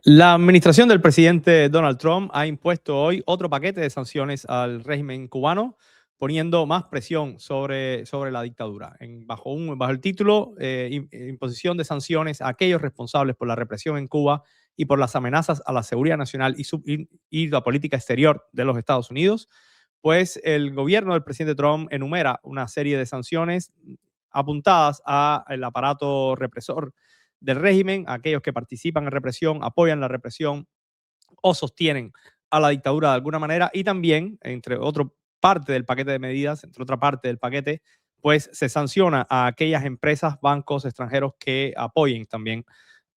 La administración del presidente Donald Trump ha impuesto hoy otro paquete de sanciones al régimen cubano, poniendo más presión sobre la dictadura. Bajo el título Imposición de sanciones a aquellos responsables por la represión en Cuba y por las amenazas a la seguridad nacional y la política exterior de los Estados Unidos, pues el gobierno del presidente Trump enumera una serie de sanciones apuntadas al aparato represor del régimen, aquellos que participan en represión, apoyan la represión o sostienen a la dictadura de alguna manera, y también, entre otra parte del paquete de medidas, entre otra parte del paquete, pues se sanciona a aquellas empresas, bancos extranjeros que apoyen también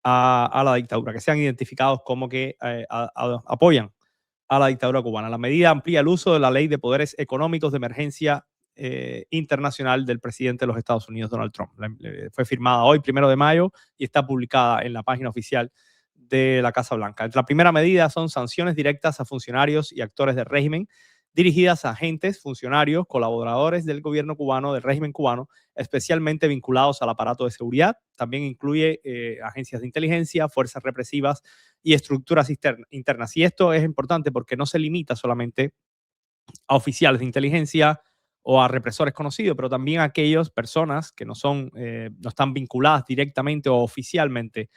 a la dictadura, que sean identificados como que apoyan a la dictadura cubana. La medida amplía el uso de la ley de poderes económicos de emergencia internacional del presidente de los Estados Unidos, Donald Trump. Fue firmada hoy, 1 de mayo, y está publicada en la página oficial de la Casa Blanca. La primera medida son sanciones directas a funcionarios y actores del régimen dirigidas a agentes, funcionarios, colaboradores del gobierno cubano, del régimen cubano, especialmente vinculados al aparato de seguridad. También incluye agencias de inteligencia, fuerzas represivas y estructuras internas. Y esto es importante porque no se limita solamente a oficiales de inteligencia o a represores conocidos, pero también a aquellas personas que no están vinculadas directamente o oficialmente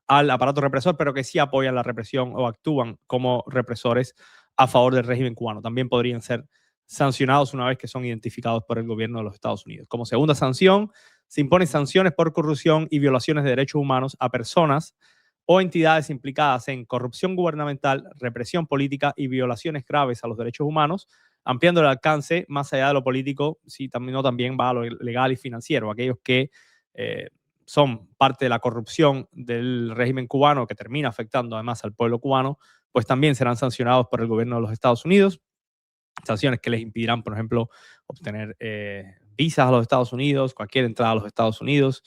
al aparato represor, pero que sí apoyan la represión o actúan como represores a favor del régimen cubano. También podrían ser sancionados una vez que son identificados por el gobierno de los Estados Unidos. Como segunda sanción, se imponen sanciones por corrupción y violaciones de derechos humanos a personas o entidades implicadas en corrupción gubernamental, represión política y violaciones graves a los derechos humanos, ampliando el alcance más allá de lo político, sí, también va a lo legal y financiero, aquellos que son parte de la corrupción del régimen cubano, que termina afectando además al pueblo cubano, pues también serán sancionados por el gobierno de los Estados Unidos. Sanciones que les impedirán, por ejemplo, obtener visas a los Estados Unidos, cualquier entrada a los Estados Unidos,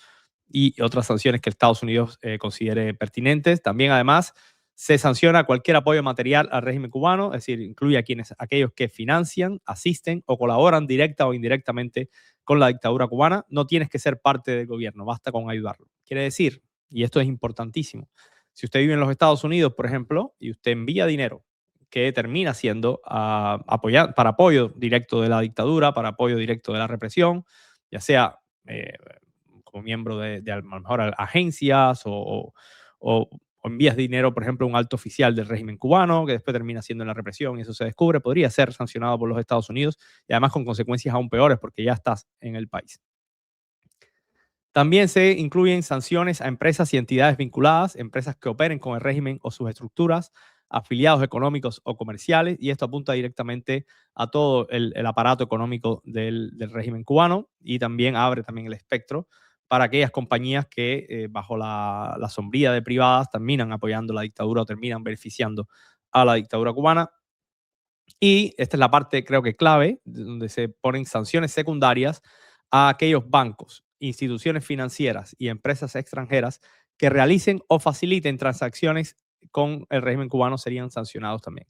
y otras sanciones que Estados Unidos considere pertinentes. También, además, se sanciona cualquier apoyo material al régimen cubano, es decir, incluye aquellos que financian, asisten o colaboran directa o indirectamente con la dictadura cubana. No tienes que ser parte del gobierno, basta con ayudarlo. Quiere decir, y esto es importantísimo, si usted vive en los Estados Unidos, por ejemplo, y usted envía dinero que termina siendo para apoyo directo de la dictadura, para apoyo directo de la represión, ya sea como miembro de a lo mejor agencias o envías dinero, por ejemplo, a un alto oficial del régimen cubano que después termina siendo en la represión y eso se descubre, podría ser sancionado por los Estados Unidos y además con consecuencias aún peores porque ya estás en el país. También se incluyen sanciones a empresas y entidades vinculadas, empresas que operen con el régimen o sus estructuras, afiliados económicos o comerciales, y esto apunta directamente a todo el aparato económico del régimen cubano, y también abre también el espectro para aquellas compañías que bajo la sombrilla de privadas terminan apoyando la dictadura o terminan beneficiando a la dictadura cubana. Y esta es la parte, creo que clave, donde se ponen sanciones secundarias a aquellos bancos, instituciones financieras y empresas extranjeras que realicen o faciliten transacciones con el régimen cubano serían sancionados también.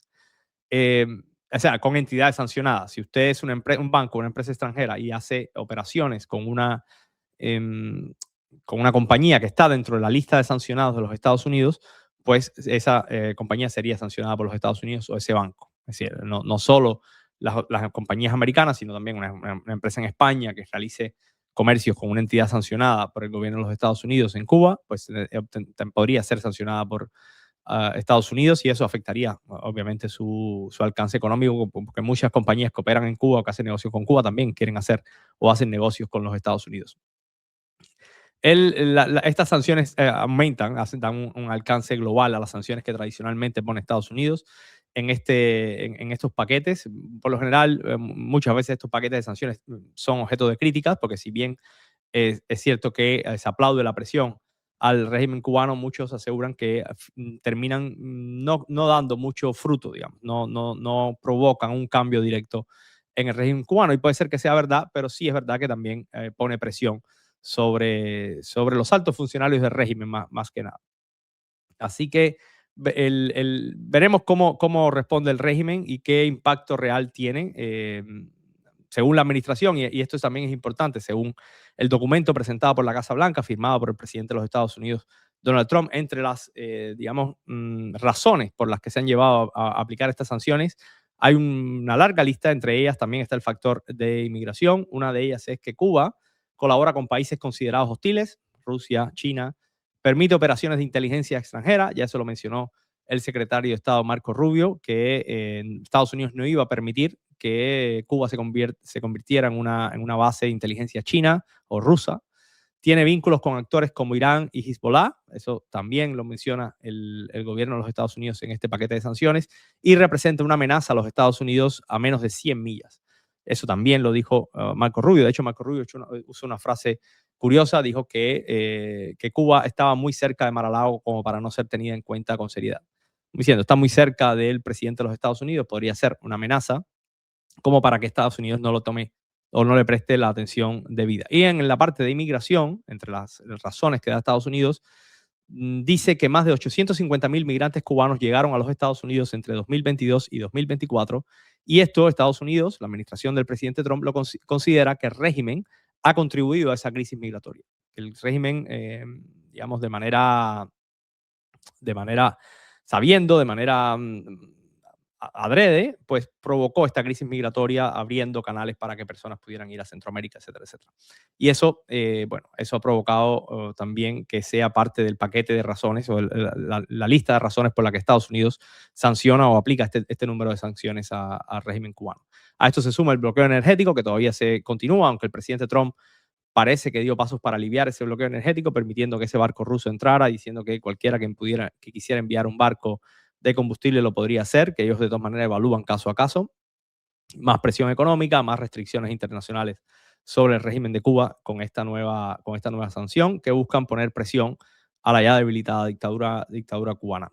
Eh, o sea, con entidades sancionadas. Si usted es un banco, una empresa extranjera y hace operaciones em, con una compañía que está dentro de la lista de sancionados de los Estados Unidos, pues esa compañía sería sancionada por los Estados Unidos o ese banco. Es decir, no solo las compañías americanas, sino también una empresa en España que realice comercios con una entidad sancionada por el gobierno de los Estados Unidos en Cuba, pues podría ser sancionada por Estados Unidos, y eso afectaría obviamente su alcance económico, porque muchas compañías que operan en Cuba o que hacen negocios con Cuba también quieren hacer o hacen negocios con los Estados Unidos. Estas sanciones dan un alcance global a las sanciones que tradicionalmente pone Estados Unidos en estos paquetes. Por lo general, muchas veces estos paquetes de sanciones son objeto de críticas, porque si bien es cierto que se aplaude la presión al régimen cubano, muchos aseguran que terminan no dando mucho fruto, digamos, no provocan un cambio directo en el régimen cubano. Y puede ser que sea verdad, pero sí es verdad que también pone presión sobre los altos funcionarios del régimen más que nada. Así que veremos cómo responde el régimen y qué impacto real tiene, según la administración, y esto también es importante, según el documento presentado por la Casa Blanca, firmado por el presidente de los Estados Unidos, Donald Trump. Entre las, digamos, razones por las que se han llevado a aplicar estas sanciones, hay una larga lista. Entre ellas también está el factor de inmigración. Una de ellas es que Cuba colabora con países considerados hostiles, Rusia, China, permite operaciones de inteligencia extranjera, ya eso lo mencionó el secretario de Estado Marco Rubio, que Estados Unidos no iba a permitir que Cuba se convirtiera en una base de inteligencia china o rusa. Tiene vínculos con actores como Irán y Hezbollah, eso también lo menciona el gobierno de los Estados Unidos en este paquete de sanciones, y representa una amenaza a los Estados Unidos a menos de 100 millas. Eso también lo dijo Marco Rubio. De hecho, Marco Rubio usó una frase curiosa, dijo que Cuba estaba muy cerca de Mar-a-Lago como para no ser tenida en cuenta con seriedad. Diciendo, está muy cerca del presidente de los Estados Unidos, podría ser una amenaza como para que Estados Unidos no lo tome o no le preste la atención debida. Y en la parte de inmigración, entre las razones que da Estados Unidos, dice que más de 850.000 migrantes cubanos llegaron a los Estados Unidos entre 2022 y 2024, y esto Estados Unidos, la administración del presidente Trump, lo considera que el régimen ha contribuido a esa crisis migratoria. El régimen, digamos, de manera sabiendo, de manera adrede, pues provocó esta crisis migratoria abriendo canales para que personas pudieran ir a Centroamérica, etcétera, etcétera. Y eso, bueno, eso ha provocado también que sea parte del paquete de razones o la lista de razones por la que Estados Unidos sanciona o aplica este número de sanciones al régimen cubano. A esto se suma el bloqueo energético, que todavía se continúa, aunque el presidente Trump parece que dio pasos para aliviar ese bloqueo energético, permitiendo que ese barco ruso entrara, diciendo que cualquiera que quisiera enviar un barco de combustible lo podría hacer, que ellos de todas maneras evalúan caso a caso. Más presión económica, más restricciones internacionales sobre el régimen de Cuba con esta nueva sanción, que buscan poner presión a la ya debilitada dictadura cubana.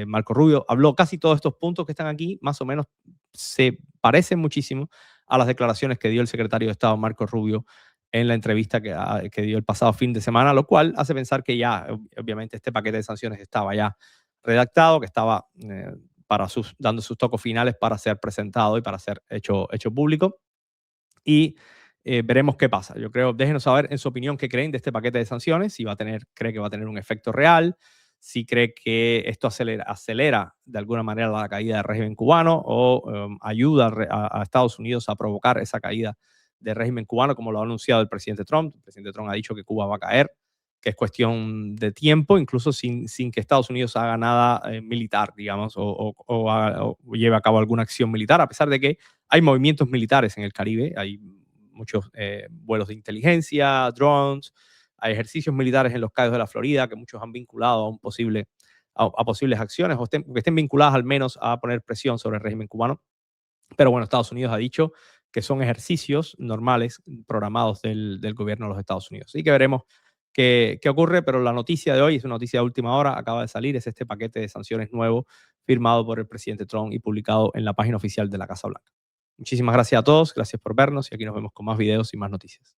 Marco Rubio habló casi todos estos puntos que están aquí, más o menos se parecen muchísimo a las declaraciones que dio el secretario de Estado Marco Rubio en la entrevista que dio el pasado fin de semana, lo cual hace pensar que ya, obviamente, este paquete de sanciones estaba ya redactado, que estaba dando sus tocos finales para ser presentado y para ser hecho público. Y veremos qué pasa. Yo creo, déjenos saber en su opinión qué creen de este paquete de sanciones, si cree que va a tener un efecto real, si cree que esto acelera de alguna manera la caída del régimen cubano o ayuda a Estados Unidos a provocar esa caída del régimen cubano, como lo ha anunciado el presidente Trump. El presidente Trump ha dicho que Cuba va a caer, que es cuestión de tiempo, incluso sin que Estados Unidos haga nada militar, digamos, o lleve a cabo alguna acción militar, a pesar de que hay movimientos militares en el Caribe, hay muchos vuelos de inteligencia, drones, hay ejercicios militares en los Cayos de la Florida que muchos han vinculado a posibles acciones que estén vinculadas al menos a poner presión sobre el régimen cubano. Pero bueno, Estados Unidos ha dicho que son ejercicios normales programados del gobierno de los Estados Unidos. Así que veremos qué ocurre, pero la noticia de hoy es una noticia de última hora, acaba de salir, es este paquete de sanciones nuevo firmado por el presidente Trump y publicado en la página oficial de la Casa Blanca. Muchísimas gracias a todos, gracias por vernos y aquí nos vemos con más videos y más noticias.